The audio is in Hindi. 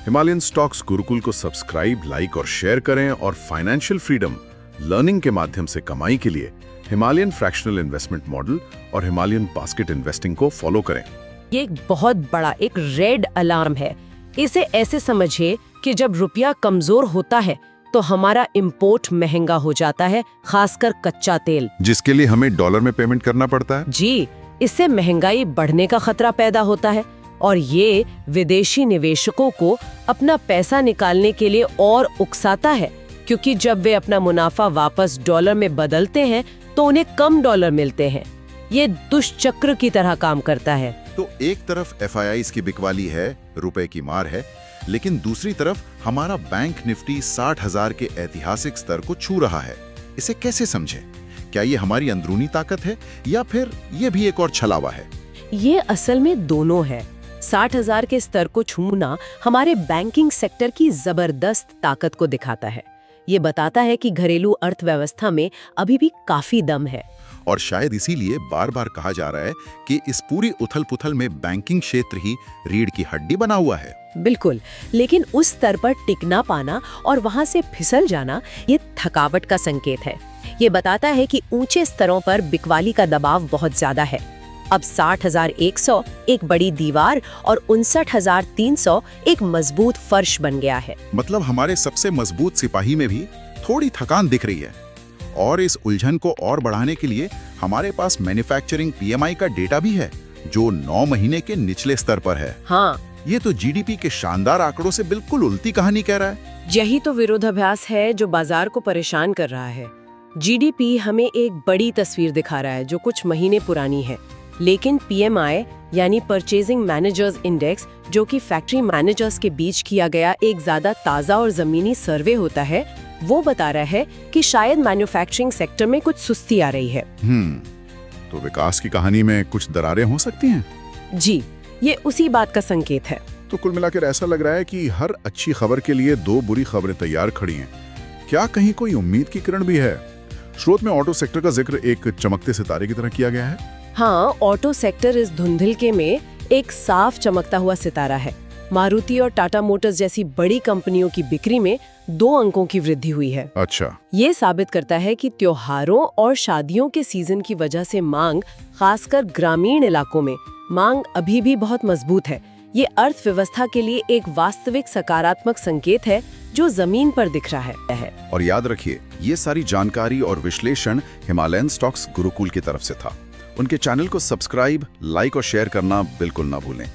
हिमालयन स्टॉक्स गुरुकुल को सब्सक्राइब, लाइक और शेयर करें और फाइनेंशियल फ्रीडम लर्निंग के माध्यम से कमाई के लिए हिमालयन फ्रैक्शनल इन्वेस्टमेंट मॉडल और हिमालयन बास्केट इन्वेस्टिंग को फॉलो करें। ये एक बहुत बड़ा एक रेड अलार्म है। इसे ऐसे समझिए कि जब रुपया कमजोर होता है तो हमारा इंपोर्ट महंगा हो जाता है, खासकर कच्चा तेल, जिसके लिए हमें डॉलर में पेमेंट करना पड़ता है। जी, इससे महंगाई बढ़ने का खतरा पैदा होता है और ये विदेशी निवेशकों को अपना पैसा निकालने के लिए और उकसाता है, क्योंकि जब वे अपना मुनाफा वापस डॉलर में बदलते हैं तो उन्हें कम डॉलर मिलते हैं। ये दुष्चक्र की तरह काम करता है। तो एक तरफ FIIs की बिकवाली है, रुपए की मार है, लेकिन दूसरी तरफ हमारा बैंक निफ्टी 60,000 के ऐतिहासिक स्तर को छू रहा है। इसे कैसे समझें? क्या ये हमारी अंदरूनी ताकत है या फिर ये भी एक और छलावा है? ये असल में दोनों है। 60,000 के स्तर को छूना हमारे बैंकिंग सेक्टर की जबरदस्त ताकत को दिखाता है। ये बताता है कि घरेलू अर्थव्यवस्था में अभी भी काफी दम है। और शायद इसीलिए बार बार कहा जा रहा है कि इस पूरी उथल-पुथल में बैंकिंग क्षेत्र ही रीढ़ की हड्डी बना हुआ है। बिल्कुल, लेकिन उस स्तर पर टिक ना पाना और वहां से फिसल जाना ये थकावट का संकेत है। ये बताता है कि ऊंचे स्तरों पर बिकवाली का दबाव बहुत ज्यादा है। अब 60,100 एक बड़ी दीवार और 59,300 एक मजबूत फर्श बन गया है। मतलब हमारे सबसे मजबूत सिपाही में भी थोड़ी थकान दिख रही है। और इस उलझन को और बढ़ाने के लिए हमारे पास मैन्युफैक्चरिंग PMI का डेटा भी है, जो 9 महीने के निचले स्तर पर है। हाँ, ये तो GDP के शानदार आंकड़ों से बिल्कुल उल्टी कहानी कह रहा है। यही तो विरोधाभास है जो बाजार को परेशान कर रहा है। GDP हमें एक बड़ी तस्वीर दिखा रहा है जो कुछ महीने पुरानी है, लेकिन PMI यानी परचेजिंग मैनेजर्स इंडेक्स, जो कि फैक्ट्री मैनेजर्स के बीच किया गया एक ज्यादा ताजा और जमीनी सर्वे होता है, वो बता रहा है कि शायद मैन्युफैक्चरिंग सेक्टर में कुछ सुस्ती आ रही है। तो विकास की कहानी में कुछ दरारें हो सकती हैं? जी, ये उसी बात का संकेत है। तो कुल मिलाकर ऐसा लग रहा है कि हर अच्छी खबर के लिए 2 बुरी खबरें तैयार खड़ी हैं। क्या कहीं कोई उम्मीद की किरण भी है? स्रोत में ऑटो सेक्टर का जिक्र एक चमकते सितारे की तरह किया गया है। हाँ, ऑटो सेक्टर इस धुंधलके में एक साफ चमकता हुआ सितारा है। मारुति और टाटा मोटर्स जैसी बड़ी कंपनियों की बिक्री में 2 अंकों की वृद्धि हुई है। अच्छा, ये साबित करता है कि त्योहारों और शादियों के सीजन की वजह से मांग, खासकर ग्रामीण इलाकों में मांग अभी भी बहुत मजबूत है। ये अर्थव्यवस्था के लिए एक वास्तविक सकारात्मक संकेत है जो जमीन पर दिख रहा है। और याद रखिए, ये सारी जानकारी और विश्लेषण हिमालयन स्टॉक्स गुरुकुल की तरफ से था। उनके चैनल को सब्सक्राइब, लाइक और शेयर करना बिल्कुल ना भूलें।